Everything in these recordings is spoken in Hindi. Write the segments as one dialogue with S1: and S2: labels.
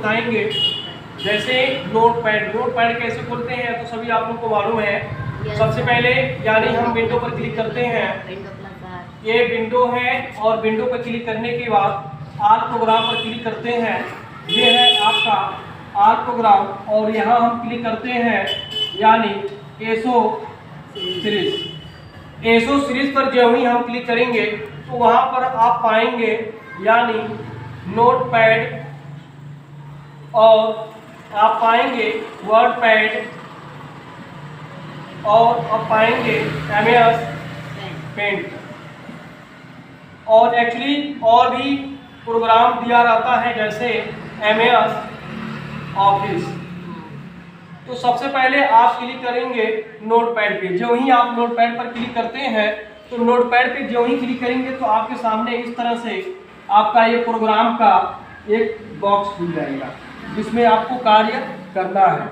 S1: बताएंगे। जैसे नोटपैड कैसे खोलते हैं तो सभी आप लोग को मालूम है। सबसे पहले यानी हम विंडो पर क्लिक करते हैं, ये विंडो है, और विंडो पर क्लिक करने के बाद ऑल प्रोग्राम पर क्लिक करते हैं। ये है आपका ऑल प्रोग्राम, और यहाँ हम क्लिक करते हैं यानी एसो सीरीज पर जो ही हम क्लिक करेंगे तो वहाँ पर आप पाएंगे यानी नोटपैड, और आप पाएंगे वर्डपैड, और आप पाएंगे MS पेंट, और एक्चुअली और भी प्रोग्राम दिया रहता है जैसे MS ऑफिस। तो सबसे पहले आप क्लिक करेंगे नोटपैड पे। जो ही आप नोटपैड पर क्लिक करते हैं तो नोटपैड पे जो ही क्लिक करेंगे तो आपके सामने इस तरह से आपका ये प्रोग्राम का एक बॉक्स खुल जाएगा जिसमें आपको कार्य करना है।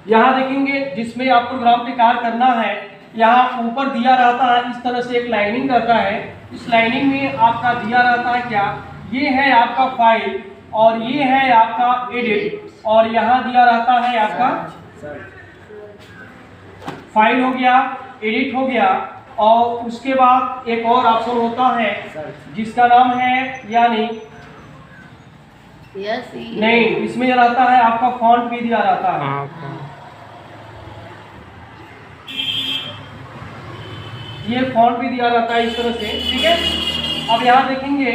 S1: यहाँ देखेंगे जिसमें आप प्रोग्राम पे कार्य करना है, यहाँ ऊपर दिया रहता है इस तरह से एक लाइनिंग रहता है। इस लाइनिंग में आपका दिया रहता है क्या, ये है आपका फाइल, और ये है आपका एडिट, और यहाँ दिया रहता है आपका फाइल हो गया, एडिट हो गया, और उसके बाद एक और ऑप्शन होता है जिसका नाम है यानी नहीं, इसमें रहता है आपका फॉन्ट भी दिया रहता है। ये फॉन्ट भी दिया रहता है इस तरह से, ठीक है। अब यहाँ देखेंगे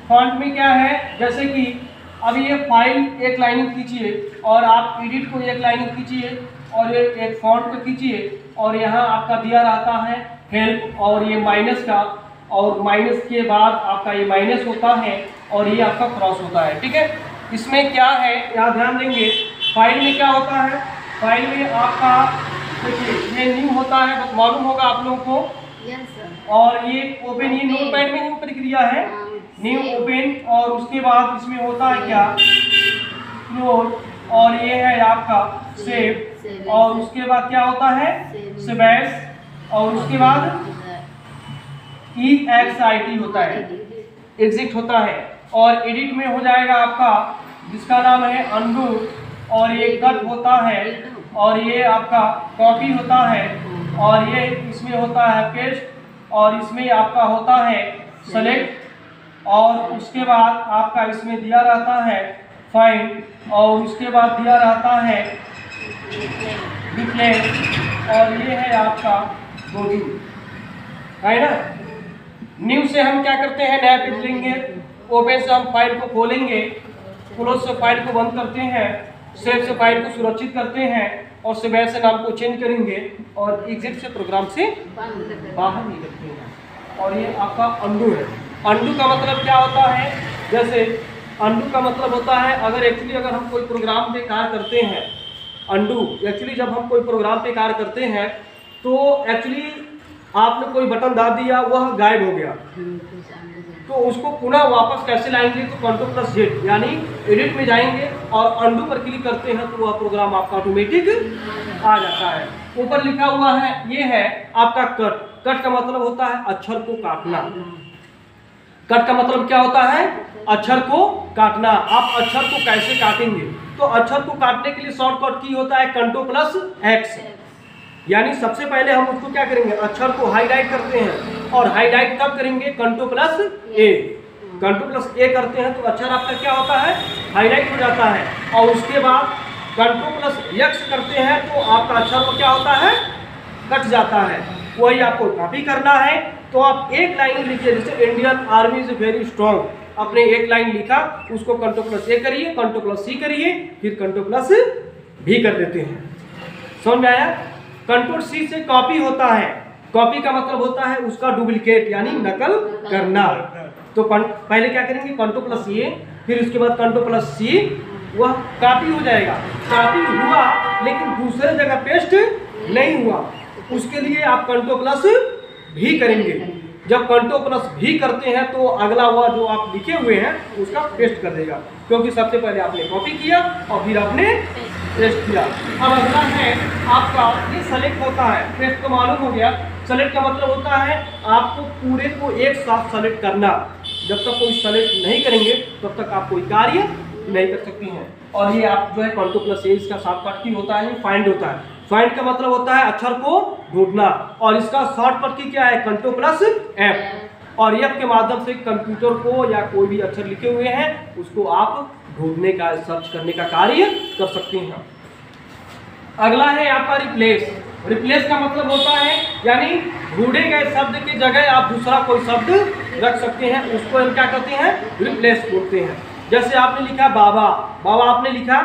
S1: फॉन्ट में क्या है, जैसे कि अब ये फाइल एक लाइन खींचिए, और आप एडिट को एक लाइन खींचिए, और ये एक फॉन्ट को खींचिए, और यहाँ आपका दिया रहता है हेल्प, और ये माइनस का, और माइनस के बाद आपका ये माइनस होता है, और ये आपका क्रॉस होता है, ठीक है। इसमें क्या है यहाँ ध्यान देंगे, फाइल में क्या होता है, फाइल में आपका देखिए ये न्यू होता है, बस मालूम होगा आप लोगों को। और ये ओपन, ये नोटपैड में ही प्रक्रिया है, न्यू ओपन, और उसके बाद इसमें होता है क्या क्लोज, और ये है आपका सेव, और उसके बाद क्या होता है सेव एज, और उसके बाद EXIT होता है, एग्जिट होता है। और एडिट में हो जाएगा आपका जिसका नाम है अनडू, और ये कट होता है, और ये आपका कॉपी होता है, और ये इसमें होता है पेस्ट, और इसमें आपका होता है सेलेक्ट, और उसके बाद आपका इसमें दिया रहता है फाइंड, और उसके बाद दिया रहता है डिक्लेयर, और ये है आपका बॉडी, है ना। न्यू से हम क्या करते हैं, नया पेज लेंगे, ओपन से हम फाइल को खोलेंगे, क्लोज से फाइल को बंद करते हैं, सेव से फाइल को सुरक्षित करते हैं, और सेव एज से नाम को चेंज करेंगे, और एग्जिट से प्रोग्राम से बाहर निकलते हैं। और ये आपका अंडू है। अंडू का मतलब क्या होता है, जैसे अंडू का मतलब होता है अगर हम कोई प्रोग्राम पे कार्य करते हैं, अंडू एक्चुअली जब हम कोई प्रोग्राम पे कार्य करते हैं तो एक्चुअली आपने कोई बटन दाब दिया, वह गायब हो गया, तो उसको पुनः वापस कैसे लाएंगे, तो Ctrl+Z यानी एडिट में जाएंगे और अंडू पर क्लिक करते हैं तो वह प्रोग्राम आपका ऑटोमेटिक आ जाता है। ऊपर लिखा हुआ है ये है आपका कट। कट का मतलब होता है अक्षर को काटना। कट का मतलब क्या होता है, अक्षर को काटना। आप अक्षर को कैसे काटेंगे, तो अक्षर को काटने के लिए शॉर्टकट की होता है Ctrl+X, यानी सबसे पहले हम उसको क्या करेंगे, अक्षर को हाईलाइट करते हैं, और हाईलाइट कब करेंगे, Ctrl+A। Ctrl+A करते हैं तो अक्षर आपका क्या होता है, हाईलाइट हो जाता है, और उसके बाद Ctrl+X करते हैं तो आपका अक्षर को क्या होता है, कट जाता है। वही आपको कॉपी करना है तो आप एक लाइन लिखिए, जैसे Indian army is very strong, आपने एक लाइन लिखा, उसको Ctrl+A करिए, Ctrl+C करिए, फिर Ctrl+V कर देते हैं। समझ में आया। Ctrl+C से कॉपी होता है। कॉपी का मतलब होता है उसका डुप्लीकेट यानी नकल करना। तो पहले क्या करेंगे, Ctrl+A, फिर उसके बाद Ctrl+C, वह कॉपी हो जाएगा। कॉपी हुआ लेकिन दूसरे जगह पेस्ट नहीं हुआ, उसके लिए आप Ctrl+V करेंगे। जब Ctrl+V करते हैं तो अगला हुआ जो आप लिखे हुए हैं उसका पेस्ट कर देगा, क्योंकि सबसे पहले आपने कॉपी किया और फिर आपने पेस्ट किया। अब अगला है आपका ये सेलेक्ट होता है। पेस्ट तो मालूम हो गया। सेलेक्ट का मतलब होता है आपको पूरे को एक साथ सेलेक्ट करना। जब तक कोई सेलेक्ट नहीं करेंगे तब तक आप कोई कार्य नहीं कर सकती हैं। और ये आप जो है कंट्रोल प्लस ए इसका शॉर्टकट की होता है, फाइंड होता है। फाइंड का मतलब होता है अक्षर को ढूंढना, और इसका शॉर्टकट की क्या है, कंट्रोल प्लस एफ। और एफ के माध्यम से कंप्यूटर को या कोई भी अक्षर लिखे हुए हैं उसको आप ढूंढने का, सर्च करने का कार्य कर सकते हैं। अगला है आपका रिप्लेस। रिप्लेस का मतलब होता है यानी ढूंढे गए शब्द की जगह आप दूसरा कोई शब्द रख सकते हैं, उसको हम क्या कहते हैं, रिप्लेस बोलते हैं। जैसे आपने लिखा बाबा, बाबा आपने लिखा,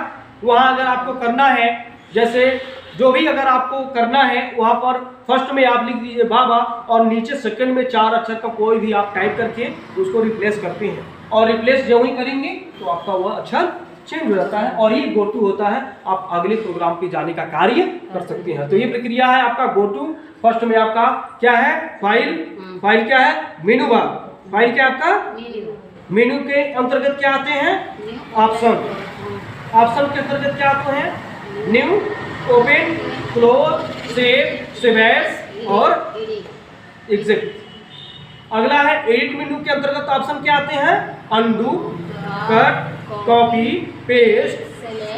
S1: वहां अगर आपको करना है, जैसे जो भी अगर आपको करना है वहां पर फर्स्ट में आप लिख दीजिए बाबा, और नीचे सेकंड में 4 अक्षर का कोई भी आप टाइप करके उसको रिप्लेस करते हैं, और रिप्लेस जो ही करेंगे तो आपका वह अक्षर चेंज हो जाता है, और ये गो टू होता है, आप अगले प्रोग्राम पे जाने का कार्य कर सकते हैं। तो ये प्रक्रिया है आपका गो टू। फर्स्ट में आपका क्या है, फाइल, फाइल क्या है, मेनू बार, फाइल क्या आपका मेनू के अंतर्गत क्या आते हैं, ऑप्शन, ऑप्शन के अंतर्गत क्या आते हैं, new, open, close, save, save as और एग्जिट। अगला है एडिट मेनू के अंतर्गत ऑप्शन क्या आते हैं, undo, cut, copy, paste,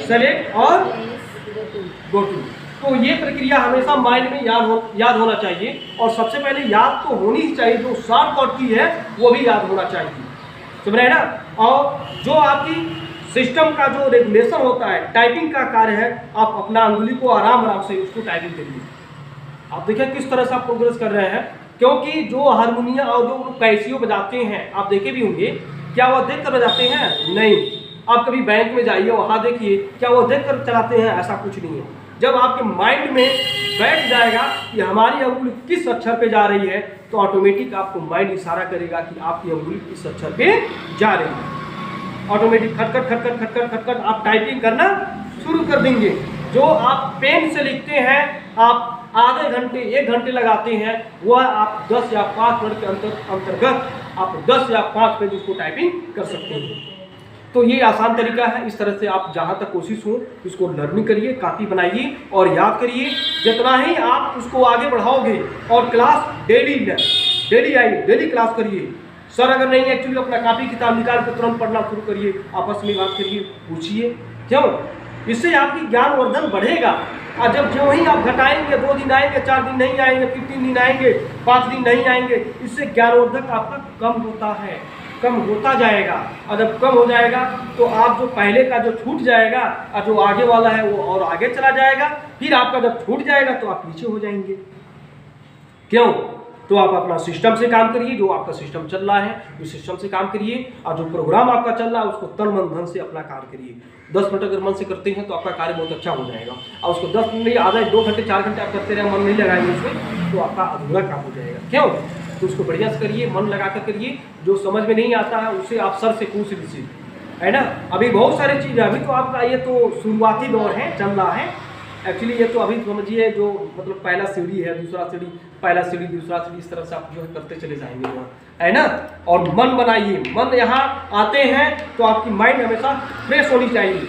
S1: select और गो टू। तो ये प्रक्रिया हमेशा माइंड में याद होना चाहिए, और सबसे पहले याद तो होनी ही चाहिए, जो शॉर्टकट की है वो भी याद होना चाहिए, समझ रहे हैं ना। और जो आपकी सिस्टम का जो रेगुलेशन होता है, टाइपिंग का कार्य है, आप अपना अंगुली को आराम आराम से उसको टाइपिंग करिए। आप देखिए किस तरह से आप प्रोग्रेस कर रहे हैं, क्योंकि जो हारमोनियम और जो कैसियो बजाते हैं आप देखे भी होंगे, क्या वो देख कर बजाते हैं, नहीं। आप कभी बैंक में जाइए, वहाँ देखिए, क्या वो देख कर चलाते हैं, ऐसा कुछ नहीं है। जब आपके माइंड में बैठ जाएगा कि हमारी अंगुली किस अक्षर पे जा रही है, तो ऑटोमेटिक आपको माइंड इशारा करेगा कि आपकी अंगुली किस अक्षर पे जा रही है। ऑटोमेटिक खटखट खटखट खटखट खटखट आप टाइपिंग करना शुरू कर देंगे। जो आप पेन से लिखते हैं, आप आधे घंटे 1 घंटे लगाते हैं, वह आप 10 या 5 मिनट के अंतर्गत आप 10 या 5 पेज उसको टाइपिंग कर सकते हैं। तो ये आसान तरीका है। इस तरह से आप जहाँ तक कोशिश हो इसको लर्निंग करिए, कापी बनाइए और याद करिए। जितना ही आप उसको आगे बढ़ाओगे, और क्लास डेली आइए, डेली क्लास करिए। सर अगर नहीं एक्चुअली अपना कापी किताब निकाल कर तुरंत पढ़ना शुरू करिए, आपस में बात करिए, पूछिए, क्यों, इससे आपकी ज्ञानवर्धन बढ़ेगा। और जब जो ही आप घटाएंगे, 2 दिन आएंगे, 4 दिन नहीं आएंगे, फिर 3 दिन आएंगे, 5 दिन नहीं आएंगे, इससे ज्ञानवर्धक आपका कम होता है, कम होता जाएगा। और जब कम हो जाएगा तो आप जो पहले का जो छूट जाएगा, और जो आगे वाला है वो और आगे चला जाएगा। फिर आपका जब छूट जाएगा तो आप पीछे हो जाएंगे, क्यों। तो आप अपना सिस्टम से काम करिए, जो आपका सिस्टम चल रहा है उस सिस्टम से काम करिए, और जो प्रोग्राम आपका चल रहा है उसको तन मन धन से अपना कार्य करिए। 10 मिनट अगर मन से करते हैं तो आपका कार्य बहुत अच्छा हो जाएगा, और उसको 10 मिनट नहीं, आधा 2 घंटे 4 घंटे आप करते रहे, मन नहीं लगाएंगे उसमें, तो आपका अधूरा काम हो जाएगा, क्यों। तो उसको बढ़िया से करिए, मन लगा कर करिए। जो समझ में नहीं आता है उससे आप सर से पूछ लीजिए, है ना। अभी बहुत सारी चीज़ है, अभी तो आपका ये तो शुरुआती दौर है, चल रहा है एक्चुअली। ये तो अभी समझिए जो मतलब पहला सीढ़ी है, दूसरा सीढ़ी, पहला सीढ़ी, दूसरा सीढ़ी, इस तरह से आप जो है करते चले जाएंगे वहाँ, है ना। और मन बनाइए, मन यहाँ आते हैं तो आपकी माइंड हमेशा फ्रेश होनी चाहिए।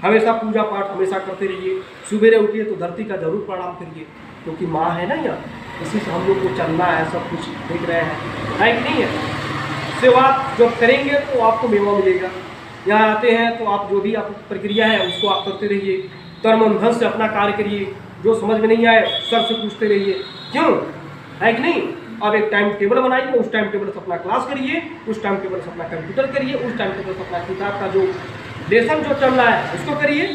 S1: हमेशा पूजा पाठ हमेशा करते रहिए, सवेरे उठिए तो धरती का जरूर प्रणाम करिए, क्योंकि माँ है ना यहाँ, इसी से हम लोग को चलना है, सब कुछ देख रहे हैं, है कि नहीं है। सेवा जब करेंगे तो आपको मेवा मिलेगा। यहाँ आते हैं तो आप जो भी आप प्रक्रिया है उसको आप करते रहिए, तन मन धन से अपना कार्य करिए। जो समझ में नहीं आए सर से पूछते रहिए, क्यों, है कि नहीं। अब एक टाइम टेबल बनाइए, उस टाइम टेबल से अपना क्लास करिए, उस टाइम टेबल से अपना कंप्यूटर करिए, उस टाइम टेबल से अपना किताब का जो लेसन जो चल रहा है उसको करिए।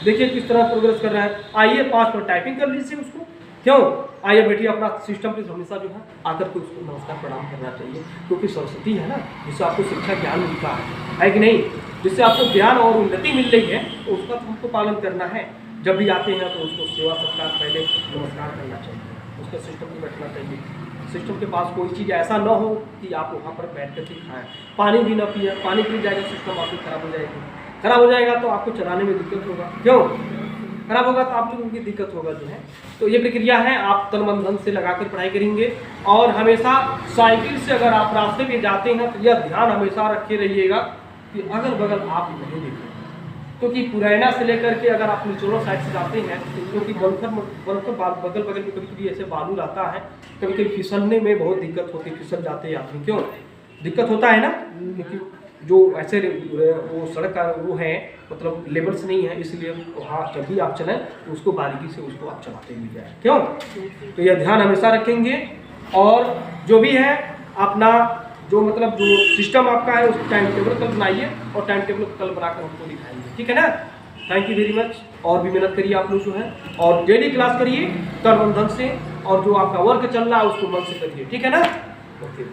S1: देखिए किस तरह प्रोग्रेस कर रहा है। आइए 5 मिनट टाइपिंग कर लीजिए उसको, क्यों। आइए बैठिए, अपना सिस्टम पे हमेशा जो है आकर के उसको नमस्कार प्रणाम करना चाहिए, क्योंकि सरस्वती है ना, जिससे आपको शिक्षा ज्ञान मिलता है कि नहीं, जिससे आपको ज्ञान और उन्नति मिल रही है, तो उसका तो हमको पालन करना है। जब भी आते हैं तो उसको सेवा सत्कार पहले नमस्कार करना चाहिए, उसका सिस्टम में बैठना चाहिए। सिस्टम के पास कोई चीज़ ऐसा न हो कि आप वहाँ पर बैठ कर के खाएँ। पानी भी ना पिए, पानी पी जाएगा सिस्टम आपकी खराब हो जाएगी, खराब हो जाएगा तो आपको चलाने में दिक्कत होगा, क्यों, खराब होगा तो आप लोगों की दिक्कत होगा जो है। तो ये प्रक्रिया है, आप तन मन धन से लगाकर पढ़ाई करेंगे। और हमेशा साइकिल से अगर आप रास्ते में जाते हैं तो यह ध्यान हमेशा रखे रहिएगा कि अगल बगल आप नहीं देखें, क्योंकि पुरैना से लेकर के अगर आप निचोड़ा साइड से जाते हैं, क्योंकि बगल बगल में कभी कभी ऐसे बालू रहता है, कभी कभी फिसलने में बहुत दिक्कत होती है, फिसल जाते हैं आदमी, क्यों दिक्कत होता है ना, क्योंकि जो ऐसे वो सड़क का वो है मतलब लेवल्स नहीं है, इसलिए वहाँ जब भी आप चलें तो उसको बारीकी से उसको आप चलाते हुए जाए, क्यों? तो यह ध्यान हमेशा रखेंगे। और जो भी है अपना जो मतलब जो सिस्टम आपका है उस टाइम टेबल कल बनाइए और टाइम टेबल कल बनाकर हमको दिखाएंगे, ठीक है ना? Thank you very much. और भी मेहनत करिए आप लोग जो है, और डेली क्लास करिए तन मन धन से, और जो आपका वर्क चल रहा है उसको मन से करिए, ठीक है ना? ओके।